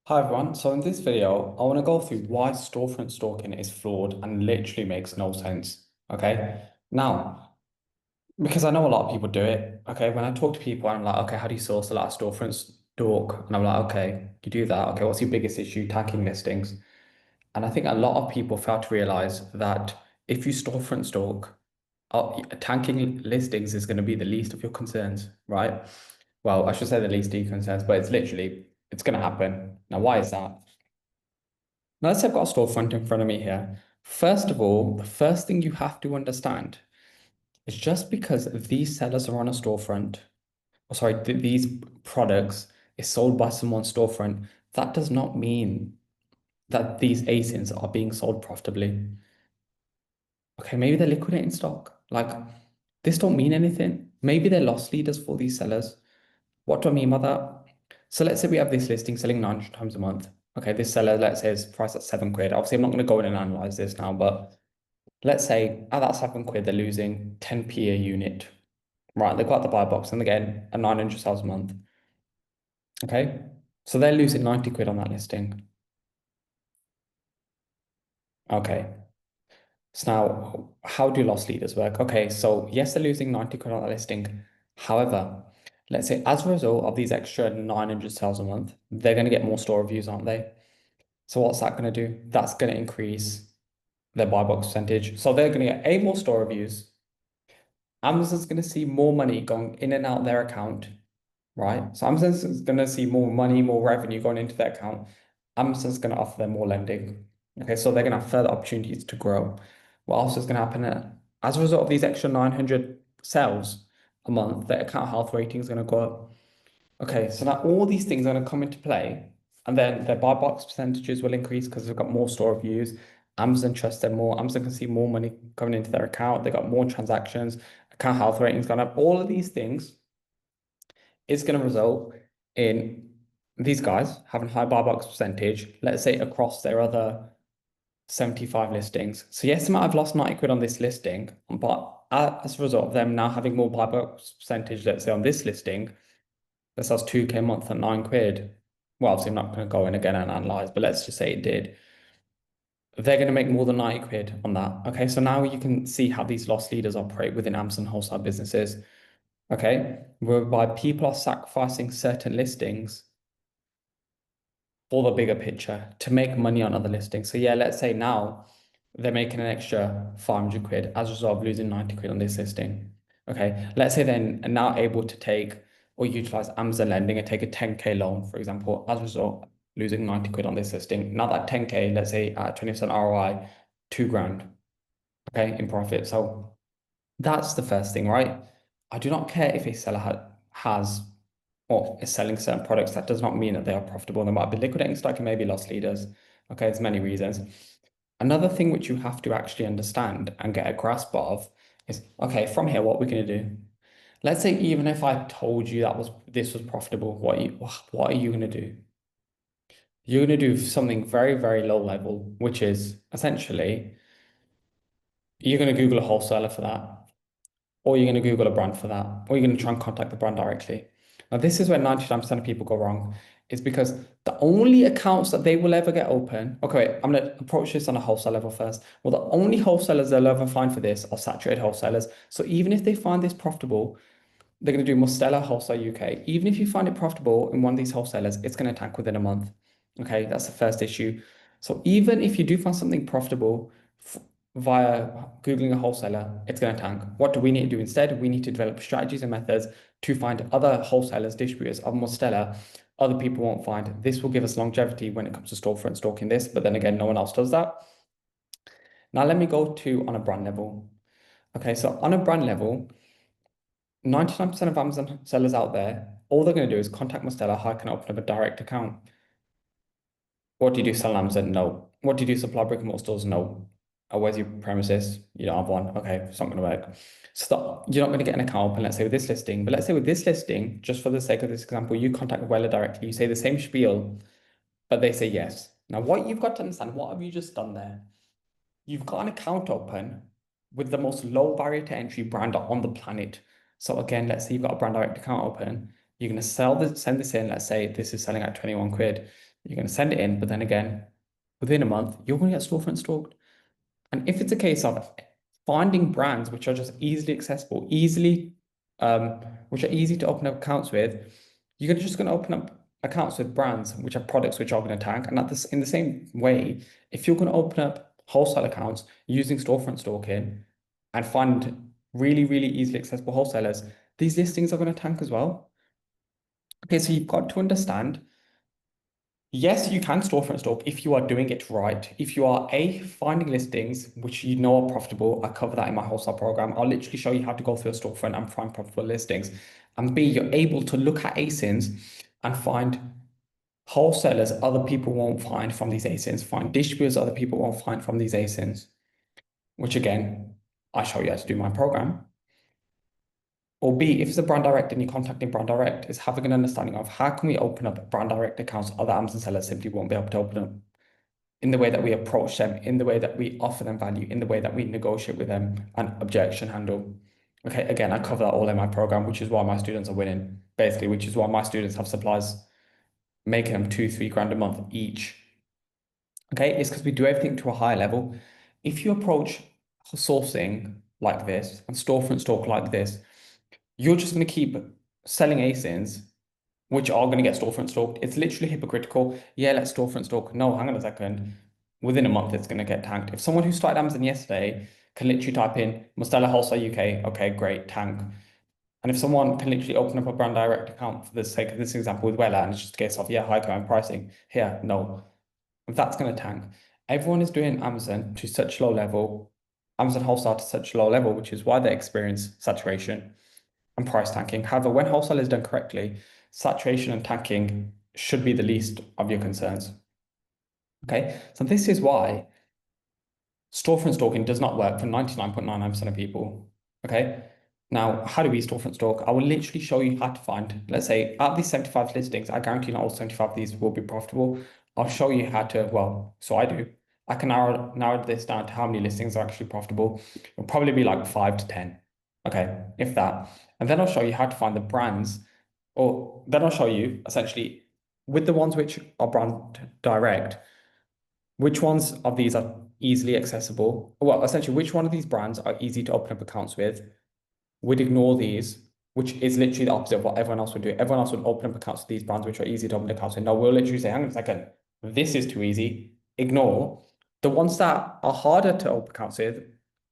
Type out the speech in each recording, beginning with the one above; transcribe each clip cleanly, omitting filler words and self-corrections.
Hi everyone, so in this video, I want to go through why storefront stalking is flawed and literally makes no sense. Okay, now, because I know a lot of people do it. Okay, when I talk to people, I'm like, okay, how do you source a lot of storefront stalk? And I'm like, okay, you do that. Okay, what's your biggest issue? Tanking listings. And I think a lot of people fail to realize that if you storefront stalk, tanking listings is going to be the least of your concerns, right? Well, I should say the least of your concerns, but it's going to happen. Now, why is that? Now, let's say I've got a storefront in front of me here. First of all, the first thing you have to understand is just because these sellers are on a storefront, or sorry, these products is sold by someone's storefront, that does not mean that these ASINs are being sold profitably. Okay, maybe they're liquidating stock. Like, this don't mean anything. Maybe they're loss leaders for these sellers. What do I mean by that? So let's say we have this listing selling 900 times a month. Okay, this seller, let's say, is priced at £7. Obviously, I'm not going to go in and analyze this now, but let's say at that £7, they're losing 10p a unit. Right, they've got the buy box and they're getting a 900 sales a month. Okay, so they're losing 90 quid on that listing. Okay, so now how do loss leaders work? Okay, so yes, they're losing 90 quid on that listing. However, let's say as a result of these extra 900 sales a month, they're going to get more store reviews, aren't they? So what's that going to do? That's going to increase their buy box percentage. So they're going to get more store reviews. Amazon's going to see more money going in and out of their account, right? So Amazon's going to see more money, more revenue going into their account. Amazon's going to offer them more lending. Okay, so they're going to have further opportunities to grow. What else is going to happen? As a result of these extra 900 sales a month, their account health rating is going to go up. Okay, so now all these things are going to come into play, and then their buy box percentages will increase because they've got more store reviews. Amazon trusts them more. Amazon can see more money coming into their account. They got more transactions. Account health ratings gone up. All of these things is going to result in these guys having high buy box percentage. Let's say across their other 75 listings. So yes, they might have lost 90 quid on this listing, but as a result of them now having more buy box percentage, let's say on this listing that sells 2k a month at 9 quid. Well, obviously, I'm not going to go in again and analyze, but let's just say it did. They're going to make more than 90 quid on that. Okay, so now you can see how these loss leaders operate within Amazon wholesale businesses. Okay, whereby people are sacrificing certain listings for the bigger picture to make money on other listings. So, yeah, let's say now they're making an extra 500 quid as a result of losing 90 quid on this listing. Okay, let's say then are now able to take or utilize Amazon lending and take a 10k loan, for example, as a result, losing 90 quid on this listing. Now that 10k, let's say at 20% ROI, 2 grand, okay, in profit. So that's the first thing, right? I do not care if a seller has or is selling certain products. That does not mean that they are profitable. They might be liquidating stock and maybe loss leaders. Okay, there's many reasons. Another thing which you have to actually understand and get a grasp of is, okay, from here, what we're going to do. Let's say even if I told you this was profitable, what are you going to do? You're going to do something very, very low level, which is essentially you're going to Google a wholesaler for that, or you're going to Google a brand for that, or you're going to try and contact the brand directly. Now, this is where 99% of people go wrong, is because the only accounts that they will ever get open, okay, wait, I'm going to approach this on a wholesale level first. Well, the only wholesalers they'll ever find for this are saturated wholesalers. So even if they find this profitable, they're going to do Mostella Wholesale UK. Even if you find it profitable in one of these wholesalers, it's going to tank within a month. Okay, that's the first issue. So even if you do find something profitable via Googling a wholesaler, it's going to tank. What do we need to do instead? We need to develop strategies and methods to find other wholesalers, distributors of Mostella other people won't find. This will give us longevity when it comes to storefront stalking this, but then again, no one else does that. Now let me go to on a brand level. Okay, so on a brand level, 99% of Amazon sellers out there, all they're going to do is contact my seller. How can I open up a direct account? What do you do sell on Amazon? No. What do you do supply brick and mortar stores? No. Where's your premises? You don't have one. Okay, it's not going to work. So you're not going to get an account open, let's say with this listing. But let's say with this listing, just for the sake of this example, you contact the seller directly. You say the same spiel, but they say yes. Now, what you've got to understand, what have you just done there? You've got an account open with the most low barrier to entry brand on the planet. So again, let's say you've got a brand direct account open. You're going to send this in. Let's say this is selling at 21 quid. You're going to send it in, but then again, within a month, you're going to get storefront stalked. And if it's a case of finding brands which are just easily accessible, which are easy to open up accounts with, you're just going to open up accounts with brands which have products which are going to tank. And in the same way, if you're going to open up wholesale accounts using storefront stalking and find really, really easily accessible wholesalers, these listings are going to tank as well. Okay, so you've got to understand. Yes, you can storefront stalk if you are doing it right. If you are finding listings which you know are profitable, I cover that in my wholesale program. I'll literally show you how to go through a storefront and find profitable listings. And B, you're able to look at ASINs and find wholesalers other people won't find from these ASINs, find distributors other people won't find from these ASINs, which again, I show you how to do my program. Or B, if it's a brand direct and you're contacting brand direct, is having an understanding of how can we open up brand direct accounts other Amazon sellers simply won't be able to open up, in the way that we approach them, in the way that we offer them value, in the way that we negotiate with them and objection handle. Okay, again, I cover that all in my program, which is why my students are winning, basically, which is why my students have supplies making them 2, 3 grand a month each. Okay, it's because we do everything to a higher level. If you approach sourcing like this and storefront stalk like this, you're just going to keep selling ASINs, which are going to get storefront stalked. It's literally hypocritical. Yeah, let's storefront stalk. No, hang on a second. Within a month, it's going to get tanked. If someone who started Amazon yesterday can literally type in Mustela Wholesale UK, okay, great, tank. And if someone can literally open up a brand direct account for the sake of this example with Wella, and it's just a case of, yeah, high current pricing, here, no, that's going to tank. Everyone is doing Amazon to such low level, Amazon wholesale to such low level, which is why they experience saturation and price tanking. However, when wholesale is done correctly, saturation and tanking should be the least of your concerns. Okay, so this is why storefront stalking does not work for 99.99% of people. Okay, now how do we storefront stalk? I will literally show you how to find, let's say, out of these 75 listings, I guarantee not all 75 of these will be profitable. I'll show you how to, well, so I do. I can narrow this down to how many listings are actually profitable. It'll probably be like 5 to 10. Okay, if that. And then I'll show you how to find the brands, or then I'll show you essentially with the ones which are brand direct, which ones of these are easily accessible? Well, essentially, which one of these brands are easy to open up accounts with? We'd ignore these, which is literally the opposite of what everyone else would do. Everyone else would open up accounts with these brands, which are easy to open accounts with. No, we'll literally say, hang on a second, this is too easy. Ignore the ones that are harder to open accounts with,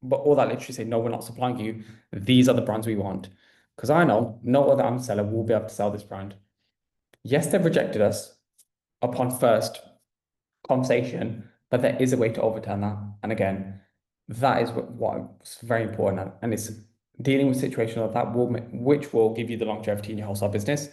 but all that literally say, no, we're not supplying you. These are the brands we want. Because I know no other Amazon seller will be able to sell this brand. Yes, they've rejected us upon first conversation, but there is a way to overturn that. And again, that is what's very important, and it's dealing with situations like that which will give you the longevity in your wholesale business.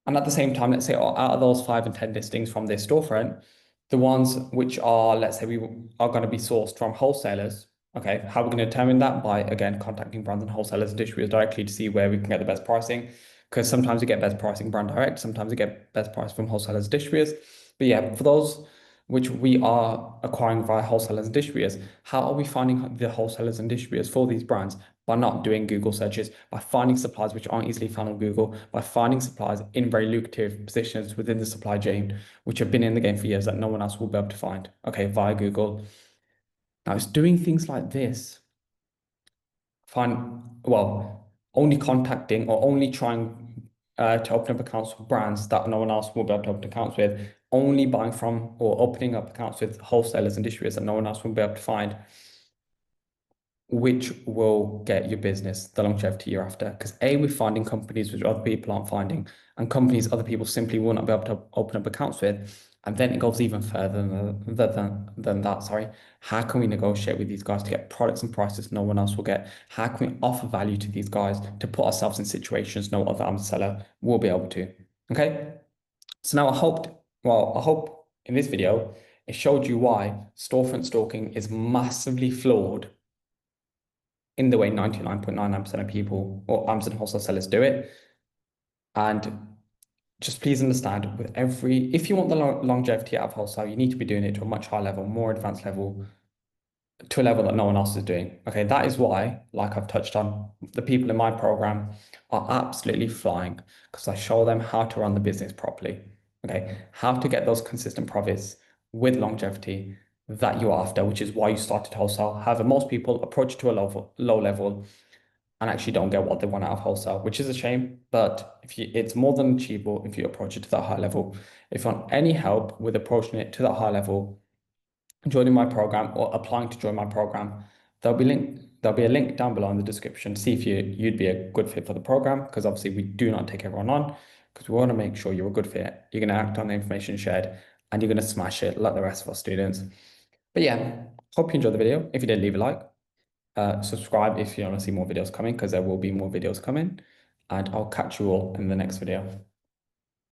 And at the same time, let's say out of those 5 and 10 listings from this storefront, the ones which are, let's say, we are going to be sourced from wholesalers. Okay, how we're going to determine that? By, again, contacting brands and wholesalers and distributors directly to see where we can get the best pricing. Because sometimes we get best pricing brand direct, sometimes we get best price from wholesalers and distributors. But yeah, for those which we are acquiring via wholesalers and distributors, how are we finding the wholesalers and distributors for these brands? By not doing Google searches, by finding suppliers which aren't easily found on Google, by finding suppliers in very lucrative positions within the supply chain, which have been in the game for years that no one else will be able to find, okay, via Google. Now, it's doing things like this, only contacting or only trying to open up accounts with brands that no one else will be able to open accounts with, only buying from or opening up accounts with wholesalers and distributors that no one else will be able to find, which will get your business the longevity you're after. Because A, we're finding companies which other people aren't finding, and companies other people simply will not be able to open up accounts with. And then it goes even further than that. Sorry. How can we negotiate with these guys to get products and prices no one else will get? How can we offer value to these guys to put ourselves in situations no other Amazon seller will be able to? Okay. So now I hope in this video, it showed you why storefront stalking is massively flawed in the way 99.99% of people or Amazon wholesale sellers do it. And just please understand if you want the longevity out of wholesale, you need to be doing it to a much higher level, more advanced level, to a level that no one else is doing. Okay, that is why, like I've touched on, the people in my program are absolutely flying because I show them how to run the business properly. Okay, how to get those consistent profits with longevity that you're after, which is why you started wholesale. However, most people approach to a low level and actually don't get what they want out of wholesale, which is a shame. But if you, it's more than achievable if you approach it to that high level. If you want any help with approaching it to that high level, joining my program or applying to join my program, there'll be a link down below in the description. See if you'd be a good fit for the program, because obviously we do not take everyone on because we want to make sure you're a good fit. You're going to act on the information shared and you're going to smash it like the rest of our students. But yeah, hope you enjoyed the video. If you did, leave a like. Subscribe if you want to see more videos coming, because there will be more videos coming. And I'll catch you all in the next video.